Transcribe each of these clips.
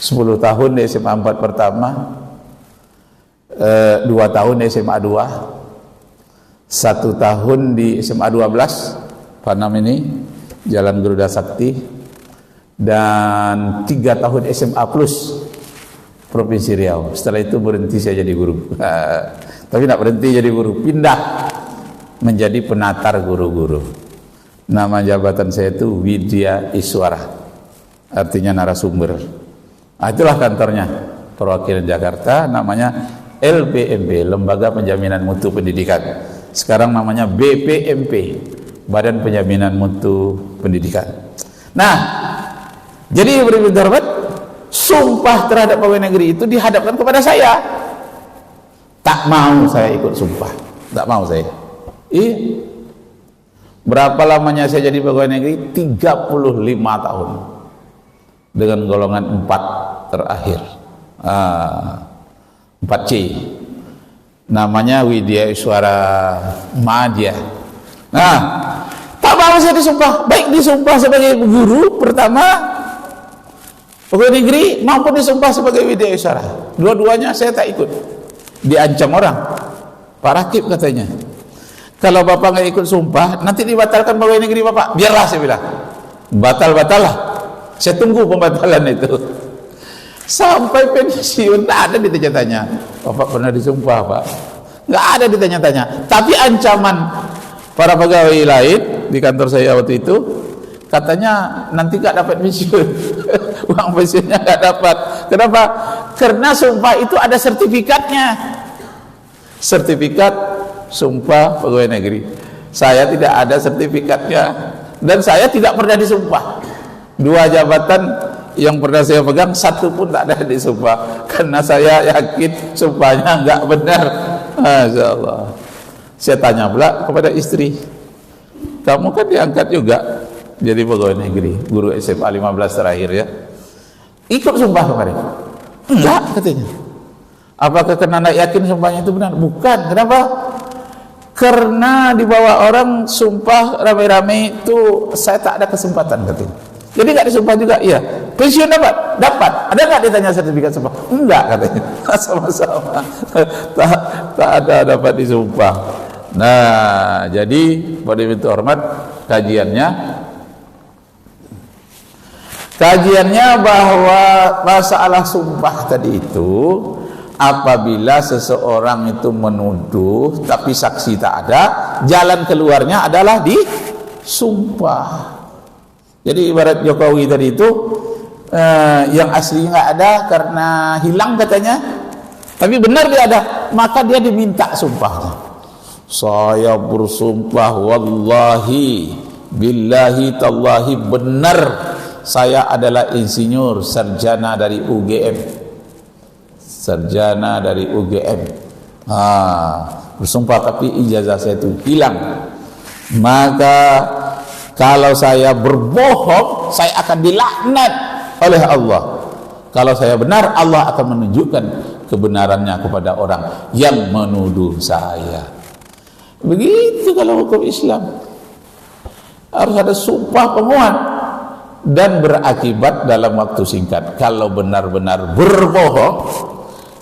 10 tahun di SMA 4 pertama, 2 tahun di SMA 2, 1 tahun di SMA 12 Panam ini, Jalan Garuda Sakti, dan 3 tahun SMA Plus Provinsi Riau. Setelah itu berhenti saya jadi guru. Tapi tidak berhenti jadi guru, pindah menjadi penatar guru-guru. Nama jabatan saya itu Widya Iswara, artinya narasumber. Itulah kantornya perwakilan Jakarta, namanya LPMP, Lembaga Penjaminan Mutu Pendidikan. Sekarang namanya BPMP, Badan Penjaminan Mutu Pendidikan. Nah, jadi Ibu Hormat, sumpah terhadap pegawai negeri itu dihadapkan kepada saya. Tak mau saya ikut sumpah, tak mau saya. Berapa lamanya saya jadi pegawai negeri? 35 tahun dengan golongan 4 terakhir, 4C, namanya Widya Iswara Madya. Nah, tak mau saya disumpah, baik disumpah sebagai guru pertama pegawai negeri maupun disumpah sebagai Widya Iswara. Dua-duanya saya tak ikut. Diancam orang, Pak Rakib katanya, kalau bapak nggak ikut sumpah nanti dibatalkan pegawai negeri bapak. Biarlah, saya bilang, batal lah, saya tunggu pembatalan itu sampai pensiun. Tak ada ditanya-tanya, bapak pernah disumpah pak? Nggak ada ditanya-tanya. Tapi ancaman para pegawai lain di kantor saya waktu itu, katanya nanti nggak dapat pensiun. Uang pensiunnya nggak dapat. Kenapa? Karena sumpah itu ada sertifikatnya, sertifikat sumpah pegawai negeri. Saya tidak ada sertifikatnya dan saya tidak pernah disumpah. 2 jabatan yang pernah saya pegang, 1 pun tak ada disumpah, karena saya yakin sumpahnya nggak benar. Masya Allah. Saya tanya pula kepada istri, kamu kan diangkat juga jadi pegawai negeri, guru SMA 15 terakhir ya, ikut sumpah kemarin? Enggak, katanya. Apakah karena tidak yakin sumpahnya itu benar? Bukan. Kenapa? Karena di bawah orang sumpah rame-rame itu saya tak ada kesempatan, katanya. Jadi nggak disumpah juga. Iya. Pensiun dapat? Dapat. Ada nggak ditanya sertifikat sumpah? Enggak, katanya. Sama-sama. tak ada dapat disumpah. Nah, jadi pada pintu hormat, kajiannya bahwa masalah sumpah tadi itu, apabila seseorang itu menuduh tapi saksi tak ada, jalan keluarnya adalah disumpah. Jadi ibarat Jokowi tadi itu, yang asli nggak ada karena hilang katanya, tapi benar dia ada, maka dia diminta sumpahnya. Saya bersumpah wallahi billahi tallahi, benar saya adalah insinyur sarjana dari UGM, sarjana dari UGM. Bersumpah tapi ijazah saya itu hilang. Maka kalau saya berbohong, saya akan dilaknat oleh Allah. Kalau saya benar, Allah akan menunjukkan kebenarannya kepada orang yang menuduh saya. Begitu kalau hukum Islam. Harus ada sumpah penguat dan berakibat dalam waktu singkat. Kalau benar-benar berbohong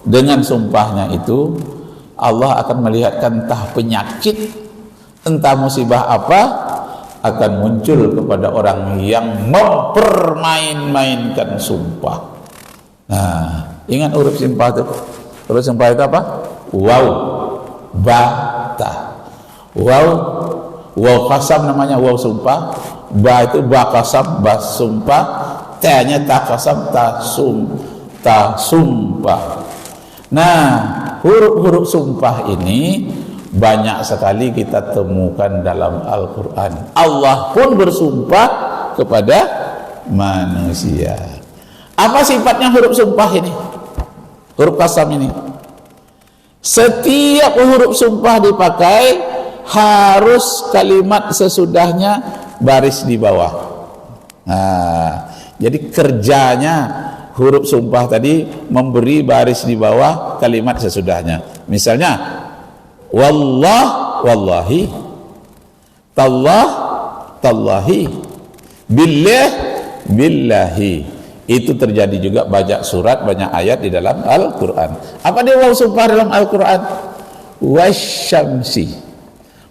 dengan sumpahnya itu, Allah akan melihatkan entah penyakit, entah musibah apa, akan muncul kepada orang yang mempermain-mainkan sumpah. Nah, ingat huruf sumpah itu. Huruf sumpah itu apa? Waw, ba, ta. Waw kasam namanya waw sumpah, ba itu ba kasam, ba sumpah, ta-nya ta kasam, ta sumpah. Nah, huruf-huruf sumpah ini banyak sekali kita temukan dalam Al-Quran. Allah pun bersumpah kepada manusia. Apa sifatnya huruf sumpah ini? Huruf kasam ini, setiap huruf sumpah dipakai harus kalimat sesudahnya baris di bawah. Nah, jadi kerjanya huruf sumpah tadi memberi baris di bawah kalimat sesudahnya. Misalnya, wallah, wallahi, tallah, tallahi, billah, billahi. Itu terjadi juga banyak surat, banyak ayat di dalam Al-Quran. Apa dia waw sumpah dalam Al-Quran? Wasyamsi.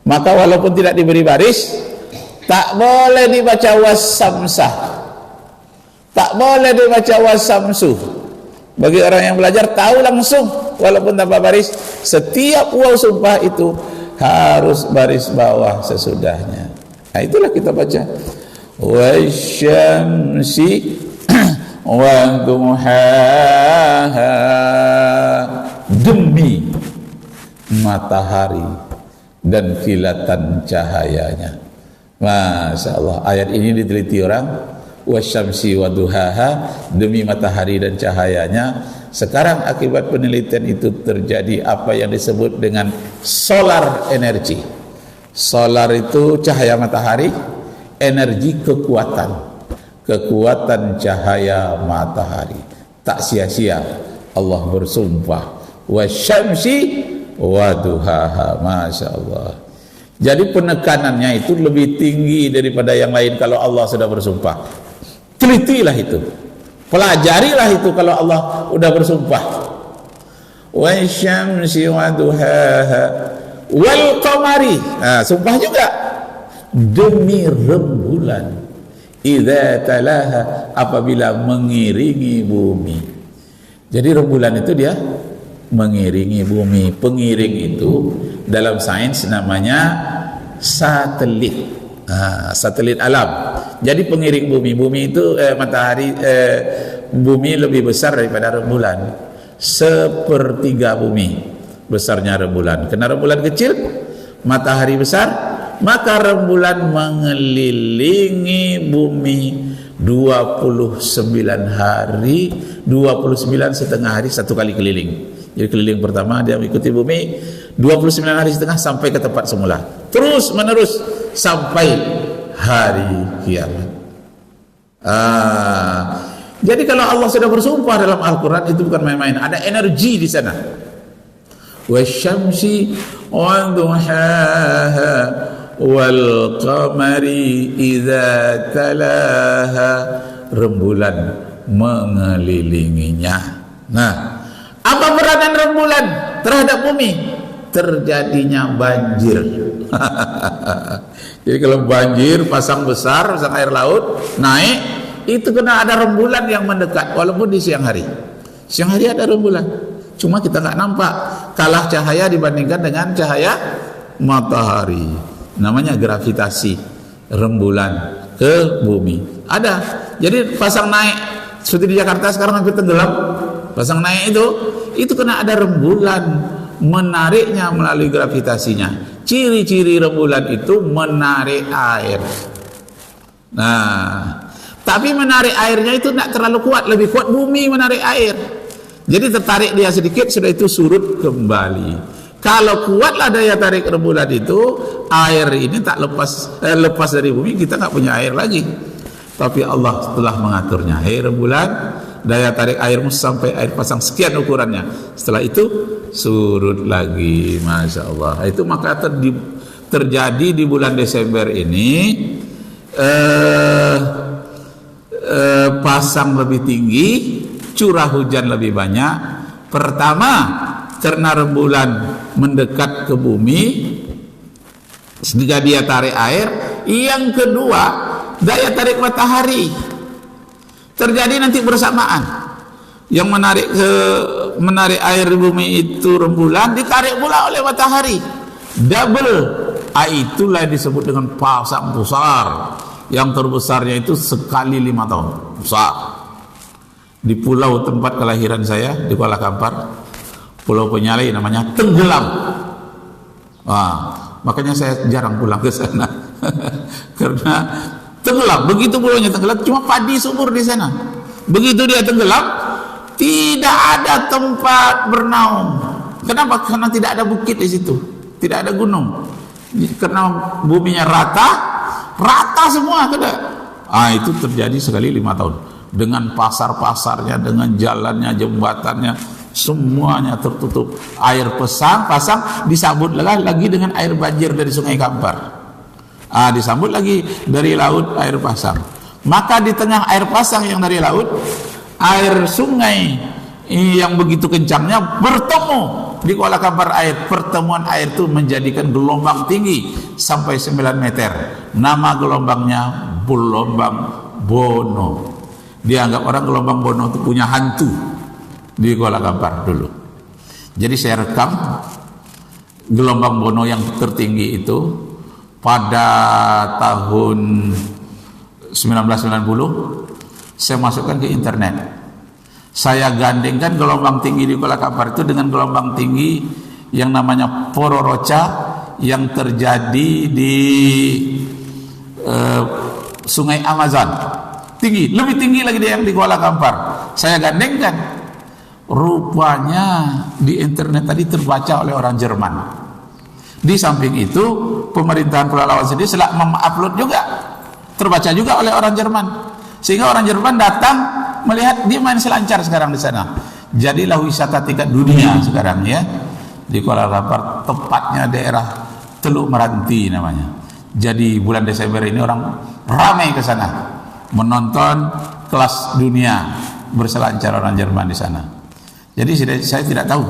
Maka walaupun tidak diberi baris, tak boleh dibaca wasamsah, tak boleh dibaca wasamsu. Bagi orang yang belajar tahu langsung, walaupun tanpa baris, setiap waw sumpah itu harus baris bawah sesudahnya. Nah, itulah kita baca wasyamsi wa duhaha, demi matahari dan kilatan cahayanya. Masya Allah, ayat ini diteliti orang, wasyamsi wa duhaha, demi matahari dan cahayanya. Sekarang akibat penelitian itu terjadi apa yang disebut dengan solar energy. Solar itu cahaya matahari, energi kekuatan cahaya matahari. Tak sia-sia Allah bersumpah wasyamsi wa duhaha. Masya Allah. Jadi penekanannya itu lebih tinggi daripada yang lain kalau Allah sudah bersumpah. Telitilah itu, pelajarilah itu kalau Allah sudah bersumpah. Wasyamsi wa duhaha wal qamari. Nah, sumpah juga demi rembulan. Idza talaha, apabila mengiringi bumi. Jadi rembulan itu dia mengiringi bumi. Pengiring itu dalam sains namanya satelit. Satelit alam. Jadi pengiring bumi. Bumi itu matahari, bumi lebih besar daripada rembulan. Sepertiga bumi besarnya rembulan. Karena rembulan kecil, matahari besar, maka rembulan mengelilingi bumi 29 hari, 29 setengah hari satu kali keliling. Jadi keliling pertama dia mengikuti bumi 29 hari setengah sampai ke tempat semula, terus menerus sampai hari kiamat. Jadi kalau Allah sudah bersumpah dalam Al-Quran itu bukan main-main, ada energi di sana. Wasyamsi wa duhaha wal qamari idza talaha, rembulan mengelilinginya. Nah, apa peranan rembulan terhadap bumi? Terjadinya banjir. Jadi kalau banjir, pasang besar, pasang air laut naik, itu kena ada rembulan yang mendekat, walaupun di siang hari. Siang hari ada rembulan, cuma kita nggak nampak, kalah cahaya dibandingkan dengan cahaya matahari. Namanya gravitasi rembulan ke bumi. Ada. Jadi pasang naik, seperti di Jakarta sekarang hampir tenggelam. Pasang naik itu kena ada rembulan menariknya melalui gravitasinya. Ciri-ciri rembulan itu menarik air. Nah, tapi menarik airnya itu tidak terlalu kuat, lebih kuat bumi menarik air. Jadi tertarik dia sedikit, sudah itu surut kembali. Kalau kuatlah daya tarik rembulan itu, air ini tak lepas dari bumi, kita nggak punya air lagi. Tapi Allah telah mengaturnya. Hei rembulan, daya tarik airmu sampai air pasang sekian ukurannya. Setelah itu surut lagi. Masya Allah. Itu maka terjadi di bulan Desember ini, pasang lebih tinggi, curah hujan lebih banyak. Pertama, karena rembulan mendekat ke bumi sehingga dia tarik air. Yang kedua, daya tarik matahari terjadi nanti bersamaan. Yang menarik air di bumi itu rembulan, ditarik pula oleh matahari. Double. Itulah disebut dengan pasang besar. Yang terbesarnya itu sekali 5 tahun. Besar. Di pulau tempat kelahiran saya, di Kuala Kampar, Pulau Penyalai, namanya tenggelam. Makanya saya jarang pulang ke sana. Karena tenggelam. Begitu pulaunya tenggelam, cuma padi subur di sana. Begitu dia tenggelam, tidak ada tempat bernaung. Kenapa? Karena tidak ada bukit di situ, tidak ada gunung. Karena buminya rata semua. Itu terjadi sekali 5 tahun. Dengan pasar-pasarnya, dengan jalannya, jembatannya, semuanya tertutup. Air pasang disambut lagi dengan air banjir dari Sungai Kampar. Disambut lagi dari laut air pasang. Maka di tengah air pasang yang dari laut air sungai yang begitu kencangnya bertemu di Kuala Kampar air. Pertemuan air itu menjadikan gelombang tinggi sampai 9 meter. Nama gelombangnya gelombang Bono. Dianggap orang gelombang Bono itu punya hantu di Kuala Kampar dulu. Jadi saya rekam gelombang Bono yang tertinggi itu pada tahun 1990. Saya masukkan ke internet. Saya gandengkan gelombang tinggi di Kuala Kampar itu dengan gelombang tinggi yang namanya Pororoca yang terjadi di Sungai Amazon. Tinggi, lebih tinggi lagi yang di Kuala Kampar. Saya gandengkan. Rupanya di internet tadi terbaca oleh orang Jerman. Di samping itu, pemerintahan Pulau Lawan sendiri setelah mengupload juga, terbaca juga oleh orang Jerman. Sehingga orang Jerman datang melihat dia main selancar sekarang di sana. Jadilah wisata tingkat dunia sekarang ya di Kuala Kampar, tepatnya daerah Teluk Meranti namanya. Jadi bulan Desember ini orang ramai ke sana menonton kelas dunia berselancar orang Jerman di sana. Jadi saya tidak tahu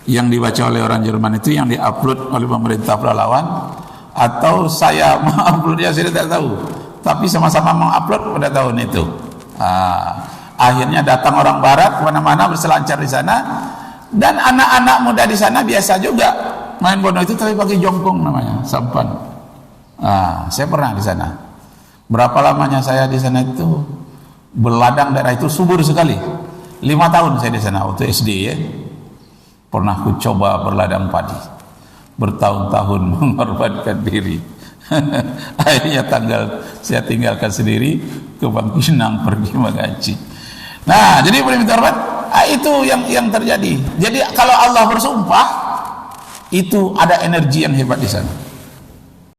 yang dibaca oleh orang Jerman itu yang diupload oleh pemerintah Pulau Lawan atau saya menguploadnya, saya tidak tahu. Tapi sama-sama mengupload pada tahun itu. Akhirnya datang orang Barat kemana-mana berselancar di sana, dan anak-anak muda di sana biasa juga main bono itu, tapi pakai jongkong namanya, sampan. Saya pernah di sana. Berapa lamanya saya di sana itu? Berladang daerah itu subur sekali. 5 tahun saya di sana waktu SD ya. Pernah ku coba berladang padi. Bertahun-tahun mengorbankan diri. Akhirnya saya tinggalkan sendiri ke Bangkinang pergi mengaji. Nah, jadi boleh minta hormat, itu yang terjadi. Jadi kalau Allah bersumpah, itu ada energi yang hebat di sana.